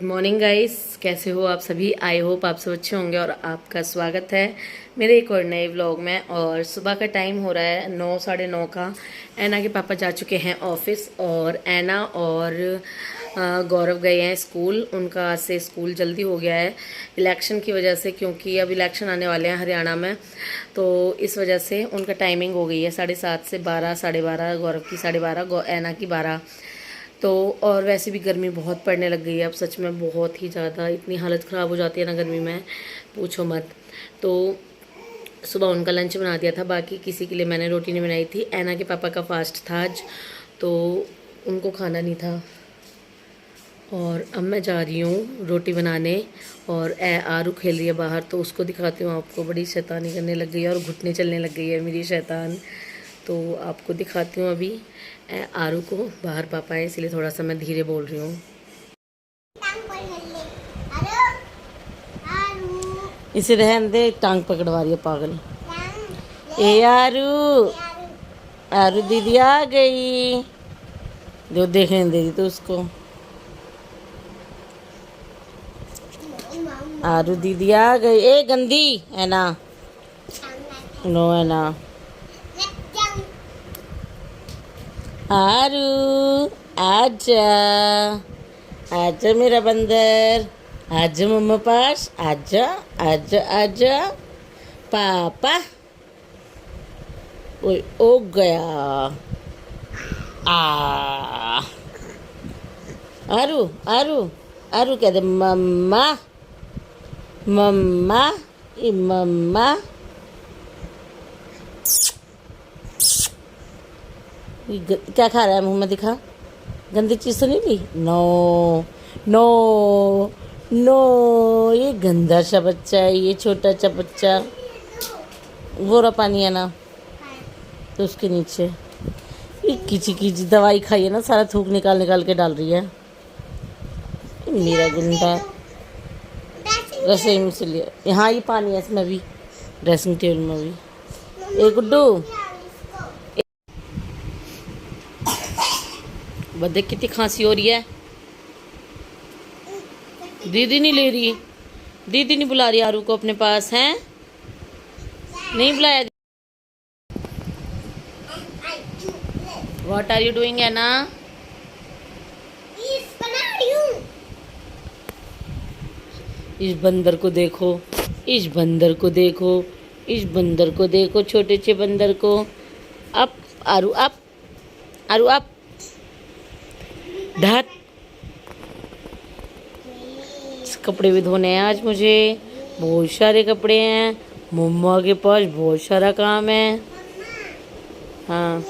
Good morning guys, कैसे हो आप सभी। आई होप आप सब अच्छे होंगे और आपका स्वागत है मेरे एक और नए व्लॉग में। और सुबह का टाइम हो रहा है 9 साढ़े 9 का। ऐना के पापा जा चुके हैं ऑफिस और ऐना और गौरव गए हैं स्कूल। उनका आज से स्कूल जल्दी हो गया है इलेक्शन की वजह से, क्योंकि अब इलेक्शन आने वाले हैं हरियाणा में, तो इस वजह से उनका टाइमिंग हो गई है 7:30 से 12, 12:30, गौरव की 12:30, ऐना की 12। तो और वैसे भी गर्मी बहुत पड़ने लग गई है अब, सच में बहुत ही ज़्यादा, इतनी हालत ख़राब हो जाती है ना गर्मी में, पूछो मत। तो सुबह उनका लंच बना दिया था, बाकी किसी के लिए मैंने रोटी नहीं बनाई थी। ऐना के पापा का फास्ट था आज, तो उनको खाना नहीं था। और अब मैं जा रही हूँ रोटी बनाने, और आरू खेल रही है बाहर, तो उसको दिखाती हूँ आपको। बड़ी शैतानी करने लग गई है और घुटने चलने लग गई है मेरी शैतान, तो आपको दिखाती हूँ अभी। आरू को बाहर पापा है, इसलिए थोड़ा सा मैं धीरे बोल रही हूँ। इसे रहने दे, टांग पकड़वा रही है पागल। ए आरू, आरू दीदी आ गई, जो देखने दे रही तो उसको। आरू दीदी आ गई। ए गंदी है ना, नो है ना। आरू आजा, आजा मेरा बंदर, आजा मम्मा पास, आजा आजा आजा पापा। ओए ओ गया। आ आरू आरू आरू कह दे मम्मा मम्मा, ये मम्मा। क्या खा रहा है, मुंह में दिखा। गंदी चीज़ तो नहीं ली। नो नो नो, ये गंदा सा बच्चा है, ये छोटा सा बच्चा। वो रहा पानी है ना, तो उसके नीचे ये किची किची दवाई खाई है ना, सारा थूक निकाल निकाल के डाल रही है मेरा गुंडा। रसोई में से लिया, यहाँ ये पानी है इसमें भी, ड्रेसिंग टेबल में भी। ए गुड्डू, देख कितनी खांसी हो रही है। दीदी नहीं ले रही, दीदी नहीं बुला रही आरू को अपने पास, हैं नहीं बुलाया। व्हाट आर यू डूइंग है ना। इस बंदर को देखो, इस बंदर को देखो, इस बंदर को देखो, छोटे से बंदर को। अप आरू अप, आरू अप, ढक। कपड़े भी धोने हैं आज मुझे, बहुत सारे कपड़े हैं। मम्मा के पास बहुत सारा काम है। हाँ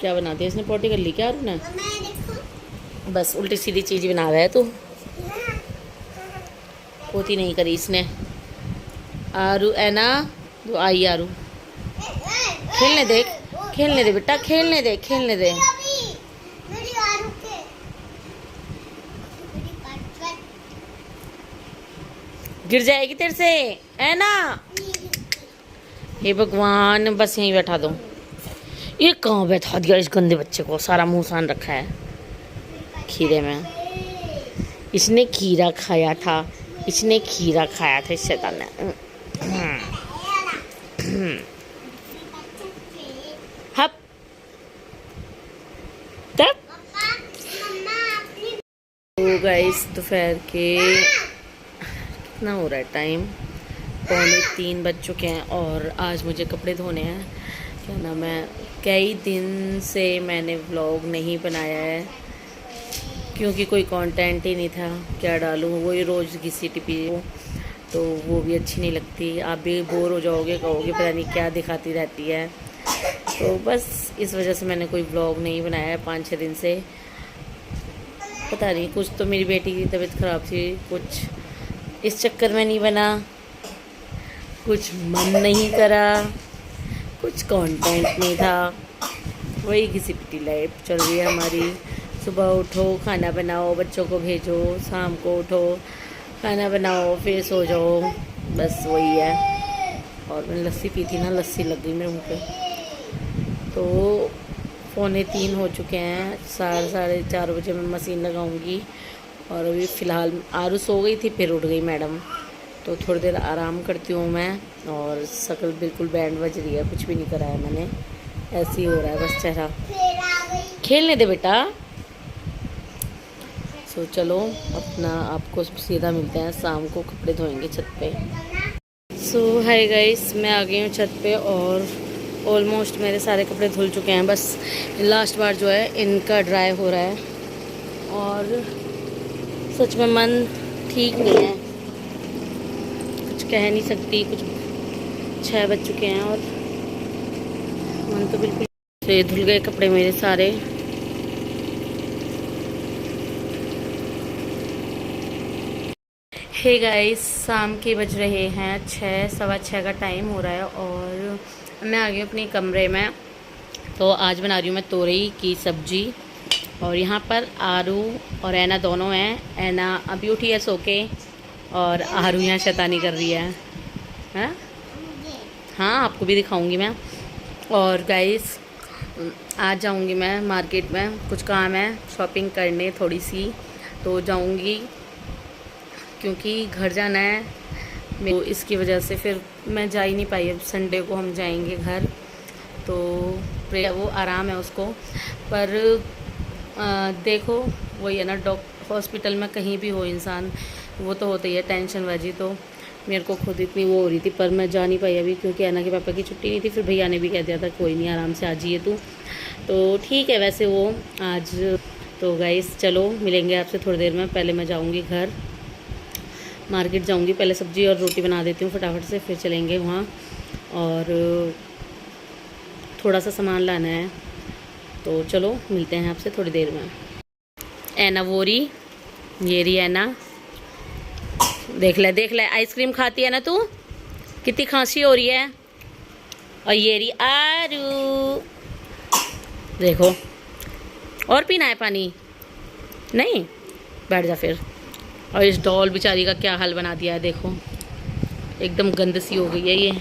क्या बनाती है इसने, पोटी कर ली क्या आरू ने। बस उल्टी सीधी चीज बना रहा है तू, पोती नहीं करी इसने। आरू ऐना तो आई, आरू खेलने दे, खेलने दे बेटा, खेलने दे, खेलने दे। गिर जाएगी तेरे से, है ना। हे भगवान, बस यहीं बैठा दो। ये कहाँ बैठा दिया इस गंदे बच्चे को, सारा मुंह सान रखा है खीरे में। इसने खीरा खाया था, इसने खीरा खाया था इस शैतान ने। हप तब। तो गाइस दोपहर के कितना हो रहा है टाइम, 2:45 बज चुके हैं। और आज मुझे कपड़े धोने हैं। क्या नाम है, कई दिन से मैंने व्लॉग नहीं बनाया है, क्योंकि कोई कंटेंट ही नहीं था। क्या डालूँ, वही रोज़ घिसी टिपी, तो वो भी अच्छी नहीं लगती। आप भी बोर हो जाओगे, कहोगे पता नहीं क्या दिखाती रहती है। तो बस इस वजह से मैंने कोई व्लॉग नहीं बनाया है 5-6 दिन से। पता नहीं, कुछ तो मेरी बेटी की तबीयत ख़राब थी, कुछ इस चक्कर में नहीं बना, कुछ मन नहीं करा, कुछ कंटेंट नहीं था। वही घिसी पिटी लाइफ चल रही है हमारी। सुबह उठो, खाना बनाओ, बच्चों को भेजो, शाम को उठो, खाना बनाओ, फिर सो जाओ, बस वही है। और मैंने लस्सी पी थी ना, लस्सी लग गई मेरे मुँह पे, तो 2:45 हो चुके हैं। 4:30 मैं मशीन लगाऊंगी। और अभी फ़िलहाल आरू सो गई थी, फिर उठ गई मैडम, तो थोड़ी देर आराम करती हूँ मैं। और शक्ल बिल्कुल बैंड बज रही है, कुछ भी नहीं करा है मैंने, ऐसे ही हो रहा है बस चेहरा। खेलने दे बेटा। सो चलो अपना आपको सीधा मिलते हैं शाम को, कपड़े धोएंगे छत पे। सो हाय गाइस, मैं आ गई हूँ छत पे और ऑलमोस्ट मेरे सारे कपड़े धुल चुके हैं। बस लास्ट बार जो है इनका ड्राई हो रहा है। और सच में मन ठीक नहीं है, कुछ कह नहीं सकती। कुछ 6 बज चुके हैं और मन तो बिल्कुल से धुल गए कपड़े मेरे सारे। हे गाइस, शाम के बज रहे हैं 6, 6:15 का टाइम हो रहा है और मैं आ गई अपने कमरे में। तो आज बना रही हूँ मैं तोरई की सब्जी। और यहाँ पर आरू और ऐना दोनों हैं। ऐना अभी उठी है सो के और आरू यहाँ शैतानी कर रही है। हाँ हाँ, आपको भी दिखाऊंगी मैं। और गाइस, आज जाऊंगी मैं मार्केट में, कुछ काम है शॉपिंग करने थोड़ी सी, तो जाऊंगी क्योंकि घर जाना है। तो इसकी वजह से फिर मैं जा ही नहीं पाई। अब संडे को हम जाएंगे घर, तो वो आराम है उसको। पर देखो वही है ना, हॉस्पिटल में कहीं भी हो इंसान, वो तो होता ही है टेंशन बाजी। तो मेरे को खुद इतनी वो हो रही थी, पर मैं जा नहीं पाई अभी क्योंकि ऐना के पापा की छुट्टी नहीं थी। फिर भैया ने भी कह दिया था कोई नहीं, आराम से आ जाइए तू। तो ठीक है वैसे वो आज। तो गाइस चलो मिलेंगे आपसे थोड़ी देर में। पहले मैं जाऊँगी घर, मार्केट जाऊंगी, पहले सब्जी और रोटी बना देती हूँ फटाफट से, फिर चलेंगे वहाँ। और थोड़ा सा सामान लाना है, तो चलो मिलते हैं आपसे थोड़ी देर में। ऐना वो रही, ये रही ऐना, देख ले आइसक्रीम खाती है ना तू, कितनी खांसी हो रही है। और ये रही आरू, देखो। और पीना है पानी? नहीं, बैठ जा फिर। और इस डॉल बेचारी का क्या हाल बना दिया है, देखो एकदम गंद सी हो गई है ये।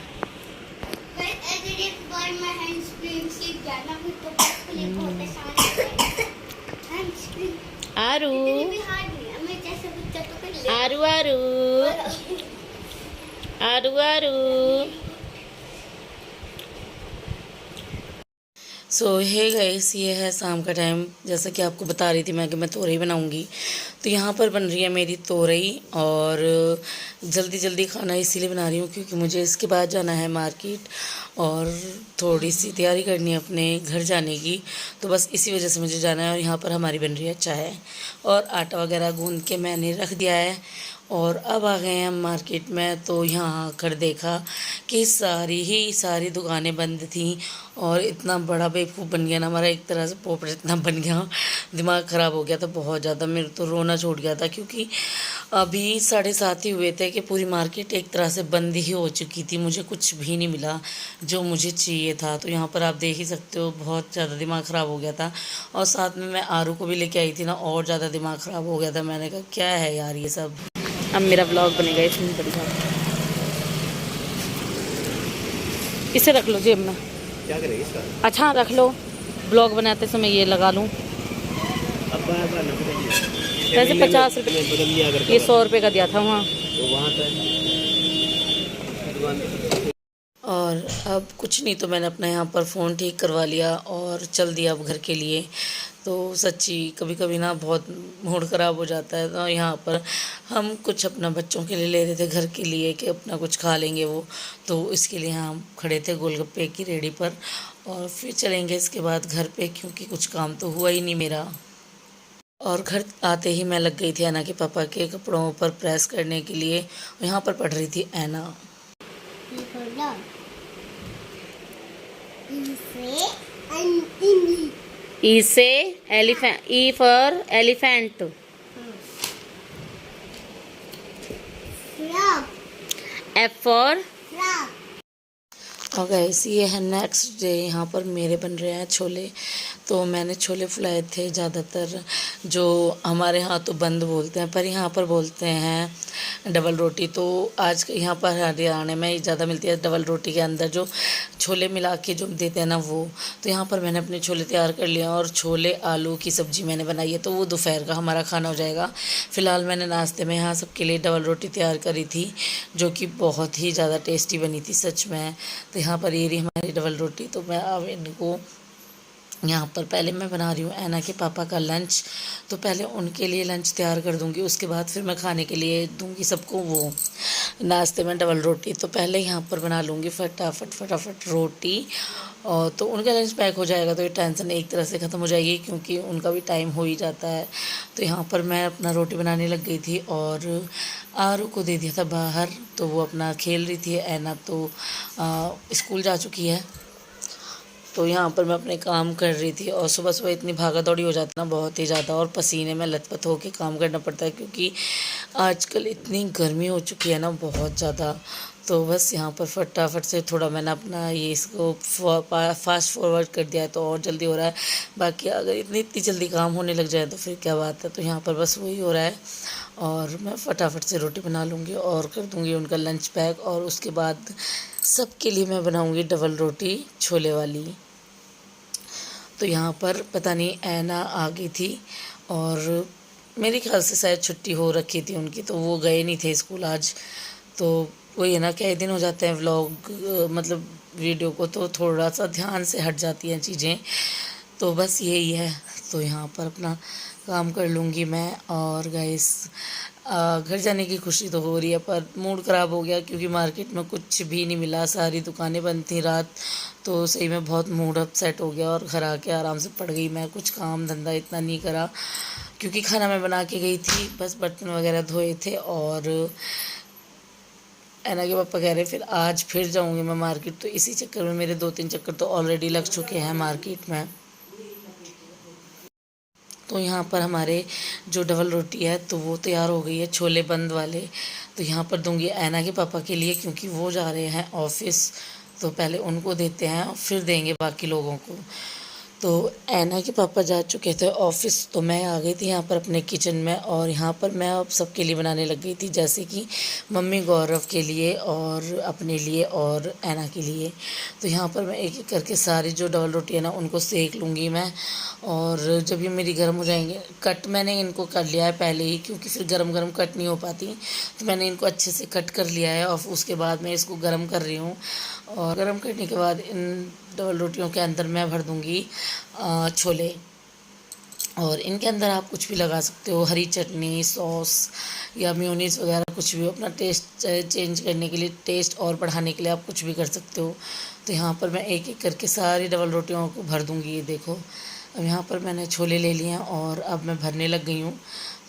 आरू आरू आरू आरू आरू। सो हे गाइस, ये है शाम का टाइम। जैसा कि आपको बता रही थी मैं कि मैं तोरई बनाऊंगी, तो यहाँ पर बन रही है मेरी तोरई। और जल्दी जल्दी खाना इसीलिए बना रही हूँ क्योंकि मुझे इसके बाद जाना है मार्केट और थोड़ी सी तैयारी करनी है अपने घर जाने की। तो बस इसी वजह से मुझे जाना है। और यहाँ पर हमारी बन रही है चाय और आटा वगैरह गूंद के मैंने रख दिया है। और अब आ गए हम मार्केट में, तो यहाँ आकर देखा कि सारी दुकानें बंद थीं। और इतना बड़ा बेवकूफ़ बन गया ना हमारा, एक तरह से पोपट इतना बन गया, दिमाग ख़राब हो गया था बहुत ज़्यादा। मेरे तो रोना छूट गया था क्योंकि अभी 7:30 ही हुए थे कि पूरी मार्केट एक तरह से बंद ही हो चुकी थी। मुझे कुछ भी नहीं मिला जो मुझे चाहिए था। तो यहाँ पर आप देख ही सकते हो, बहुत ज़्यादा दिमाग ख़राब हो गया था। और साथ में मैं आरू को भी लेके आई थी ना, और ज़्यादा दिमाग ख़राब हो गया था। मैंने कहा क्या है यार ये सब। अब मेरा व्लॉग बनेगा इसमें बढ़िया। इसे रख लो जेब में। क्या करेगी इसका? अच्छा रख लो, ब्लॉग बनाते समय ये लगा लूँ। अब वैसे 50 रुपये, ये 100 रुपये का दिया था वहाँ। और अब कुछ नहीं, तो मैंने अपना यहाँ पर फ़ोन ठीक करवा लिया और चल दिया अब घर के लिए। तो सच्ची कभी कभी ना बहुत मूड ख़राब हो जाता है। तो यहाँ पर हम कुछ अपना बच्चों के लिए ले रहे थे, घर के लिए, कि अपना कुछ खा लेंगे वो। तो इसके लिए हम खड़े थे गोलगप्पे की रेडी पर और फिर चलेंगे इसके बाद घर पे, क्योंकि कुछ काम तो हुआ ही नहीं मेरा। और घर आते ही मैं लग गई थी ऐना के पापा के कपड़ों पर प्रेस करने के लिए। यहाँ पर पढ़ रही थी ऐना। E से elephant, E for elephant. F for. और गाइस ये है नेक्स्ट डे। यहाँ पर मेरे बन रहे हैं छोले। तो मैंने छोले फुलाए थे। ज़्यादातर जो हमारे यहाँ तो बंद बोलते हैं, पर यहाँ पर बोलते हैं डबल रोटी। तो आज यहाँ पर हरियाणा में ज़्यादा मिलती है डबल रोटी के अंदर जो छोले मिला के जो देते हैं ना वो। तो यहाँ पर मैंने अपने छोले तैयार कर लिए हैं और छोले आलू की सब्ज़ी मैंने बनाई है, तो वो दोपहर का हमारा खाना हो जाएगा। फ़िलहाल मैंने नाश्ते में यहाँ सबके लिए डबल रोटी तैयार करी थी, जो कि बहुत ही ज़्यादा टेस्टी बनी थी सच में। तो यहाँ पर ये रही हमारी डबल रोटी। तो मैं अब इनको यहाँ पर पहले मैं बना रही हूँ ऐना के पापा का लंच। तो पहले उनके लिए लंच तैयार कर दूँगी, उसके बाद फिर मैं खाने के लिए दूँगी सबको वो नाश्ते में डबल रोटी। तो पहले यहाँ पर बना लूँगी फटाफट रोटी, और तो उनका लंच पैक हो जाएगा तो ये टेंशन एक तरह से ख़त्म हो जाएगी, क्योंकि उनका भी टाइम हो ही जाता है। तो यहाँ पर मैं अपना रोटी बनाने लग गई थी और आरू को दे दिया था बाहर, तो वो अपना खेल रही थी। ऐना तो स्कूल जा चुकी है। तो यहाँ पर मैं अपने काम कर रही थी, और सुबह सुबह इतनी भागा दौड़ी हो जाती ना बहुत ही ज़्यादा, और पसीने में लथपथ होकर काम करना पड़ता है, क्योंकि आजकल इतनी गर्मी हो चुकी है ना बहुत ज़्यादा। तो बस यहाँ पर फटाफट से थोड़ा मैंने अपना ये इसको फास्ट फॉरवर्ड कर दिया है, तो और जल्दी हो रहा है। बाकी अगर इतनी जल्दी काम होने लग जाए तो फिर क्या बात है। तो यहाँ पर बस वही हो रहा है, और मैं फटाफट से रोटी बना लूँगी और कर दूँगी उनका लंच पैक, और उसके बाद सबके लिए मैं बनाऊँगी डबल रोटी छोले वाली। तो यहाँ पर पता नहीं ऐना आ गई थी, और मेरे ख्याल से शायद छुट्टी हो रखी थी उनकी, तो वो गए नहीं थे स्कूल आज। तो वही है ना, कई दिन हो जाते हैं व्लॉग मतलब वीडियो को, तो थोड़ा सा ध्यान से हट जाती हैं चीज़ें। तो बस यही है। तो यहाँ पर अपना काम कर लूँगी मैं। और गाइस घर जाने की खुशी तो हो रही है, पर मूड ख़राब हो गया, क्योंकि मार्केट में कुछ भी नहीं मिला, सारी दुकानें बंद थी रात। तो सही में बहुत मूड अपसेट हो गया, और घर आके आराम से पड़ गई मैं। कुछ काम धंधा इतना नहीं करा, क्योंकि खाना मैं बना के गई थी, बस बर्तन वगैरह धोए थे। और ऐना के पापा कह रहे फिर आज फिर जाऊँगी मैं मार्केट, तो इसी चक्कर में मेरे 2-3 चक्कर तो ऑलरेडी लग चुके हैं मार्केट में। तो यहाँ पर हमारे जो डबल रोटी है तो वो तैयार हो गई है, छोले बंद वाले। तो यहाँ पर दूंगी ऐना के पापा के लिए, क्योंकि वो जा रहे हैं ऑफिस, तो पहले उनको देते हैं और फिर देंगे बाकी लोगों को। तो ऐना के पापा जा चुके थे ऑफिस, तो मैं आ गई थी यहाँ पर अपने किचन में, और यहाँ पर मैं अब सबके लिए बनाने लग गई थी, जैसे कि मम्मी गौरव के लिए और अपने लिए और ऐना के लिए। तो यहाँ पर मैं एक एक करके सारी जो डबल रोटी है ना उनको सेक लूँगी मैं, और जब ये मेरी गर्म हो जाएंगे, कट मैंने इनको कर लिया है पहले ही, क्योंकि फिर गरम गरम कट नहीं हो पाती, तो मैंने इनको अच्छे से कट कर लिया है, और उसके बाद मैं इसको गरम कर रही हूँ। और गरम करने के बाद इन डबल रोटियों के अंदर मैं भर दूँगी छोले, और इनके अंदर आप कुछ भी लगा सकते हो, हरी चटनी, सॉस या मेयोनीज़ वगैरह, कुछ भी अपना टेस्ट चेंज करने के लिए, टेस्ट और बढ़ाने के लिए आप कुछ भी कर सकते हो। तो यहाँ पर मैं एक एक करके सारी डबल रोटियों को भर दूँगी। ये देखो, अब यहाँ पर मैंने छोले ले लिए हैं और अब मैं भरने लग गई हूँ।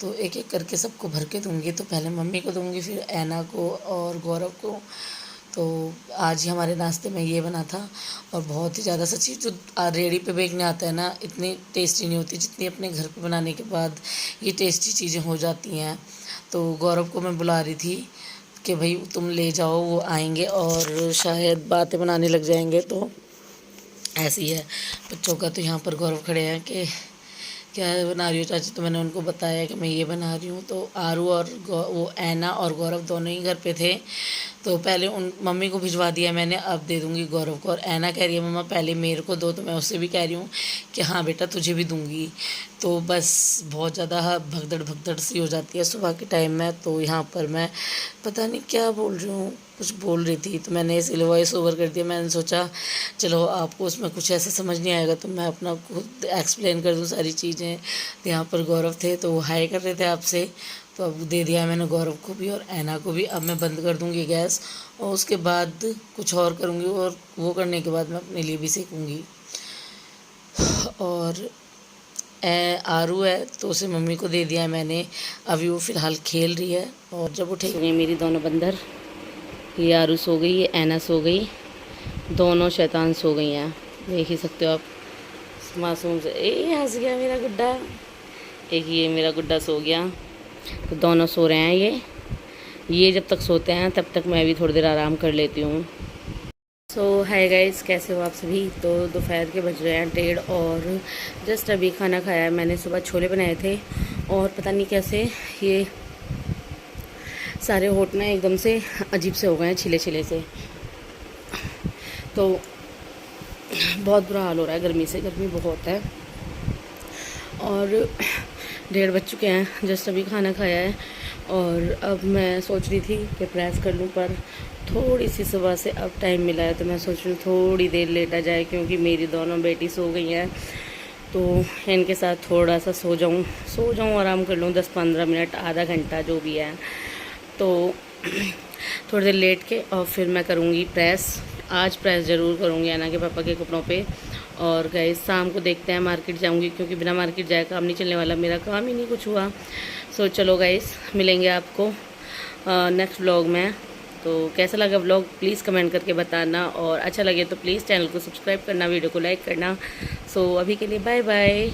तो एक एक करके सबको भर के दूँगी। तो पहले मम्मी को दूँगी, फिर ऐना को और गौरव को। तो आज ही हमारे नाश्ते में ये बना था, और बहुत ही ज़्यादा सच्ची जो रेडी पे बेचने आता है ना, इतनी टेस्टी नहीं होती जितनी अपने घर पे बनाने के बाद ये टेस्टी चीज़ें हो जाती हैं। तो गौरव को मैं बुला रही थी कि भाई तुम ले जाओ, वो आएंगे और शायद बातें बनाने लग जाएंगे। तो ऐसी है बच्चों का। तो यहाँ पर गौरव खड़े हैं कि क्या बना रही हो चाची, तो मैंने उनको बताया कि मैं ये बना रही हूँ। तो आरू और वो ऐना और गौरव दोनों ही घर पे थे, तो पहले उन मम्मी को भिजवा दिया मैंने, अब दे दूँगी गौरव को। और ऐना कह रही है मम्मा पहले मेरे को दो, तो मैं उससे भी कह रही हूँ कि हाँ बेटा तुझे भी दूँगी। तो बस बहुत ज़्यादा भगदड़ सी हो जाती है सुबह के टाइम में। तो यहाँ पर मैं पता नहीं क्या बोल रही हूँ, कुछ बोल रही थी, तो मैंने इसलिए वॉइस ओवर कर दिया। मैंने सोचा चलो आपको उसमें कुछ ऐसा समझ नहीं आएगा तो मैं अपना खुद एक्सप्लेन कर दूँ सारी चीज़ें। तो यहाँ पर गौरव थे तो वो हाई कर रहे थे आपसे, तो अब दे दिया मैंने गौरव को भी और ऐना को भी। अब मैं बंद कर दूँगी गैस, और उसके बाद कुछ और करूँगी, और वो करने के बाद मैं अपने लिए भी सीखूँगी। और आरू है तो उसे मम्मी को दे दिया है मैंने, अभी वो फ़िलहाल खेल रही है। और जब उठेगी मेरी दोनों बंदर, ये आरू सो गई, ये ऐना सो गई, दोनों शैतान सो गई हैं, देख ही सकते हो आप मासूम से। ए हंस गया मेरा गुड्डा, एक ये मेरा गुड्डा सो गया। तो दोनों सो रहे हैं। ये जब तक सोते हैं तब तक मैं भी थोड़ी देर आराम कर लेती हूँ। सो हाय गाइस, कैसे हो आप सभी। तो दोपहर के बज रहे हैं 1:30 और जस्ट अभी खाना खाया है मैंने। सुबह छोले बनाए थे और पता नहीं कैसे ये सारे होठ ना एकदम से अजीब से हो गए हैं, छिले छिले से। तो बहुत बुरा हाल हो रहा है गर्मी से, गर्मी बहुत है। और 1:30 बज चुके हैं, जस्ट अभी खाना खाया है। और अब मैं सोच रही थी कि प्रेस कर लूँ, पर थोड़ी सी सुबह से अब टाइम मिला है तो मैं सोच रही हूँ थोड़ी देर लेटा जाए, क्योंकि मेरी दोनों बेटी सो गई हैं। तो इनके साथ थोड़ा सा सो जाऊँ, आराम कर लूँ 10-15 मिनट, आधा घंटा जो भी है। तो थोड़ी देर लेट के और फिर मैं करूँगी प्रेस। आज प्रेस ज़रूर करूँगी ऐना के पापा के कपड़ों पे। और गाइस शाम को देखते हैं, मार्केट जाऊँगी, क्योंकि बिना मार्केट जाए काम नहीं चलने वाला, मेरा काम ही नहीं कुछ हुआ। सो चलो गाइस, मिलेंगे आपको नेक्स्ट व्लॉग में। तो कैसा लगा व्लॉग प्लीज़ कमेंट करके बताना, और अच्छा लगे तो प्लीज़ चैनल को सब्सक्राइब करना, वीडियो को लाइक करना। सो अभी के लिए बाय बाय।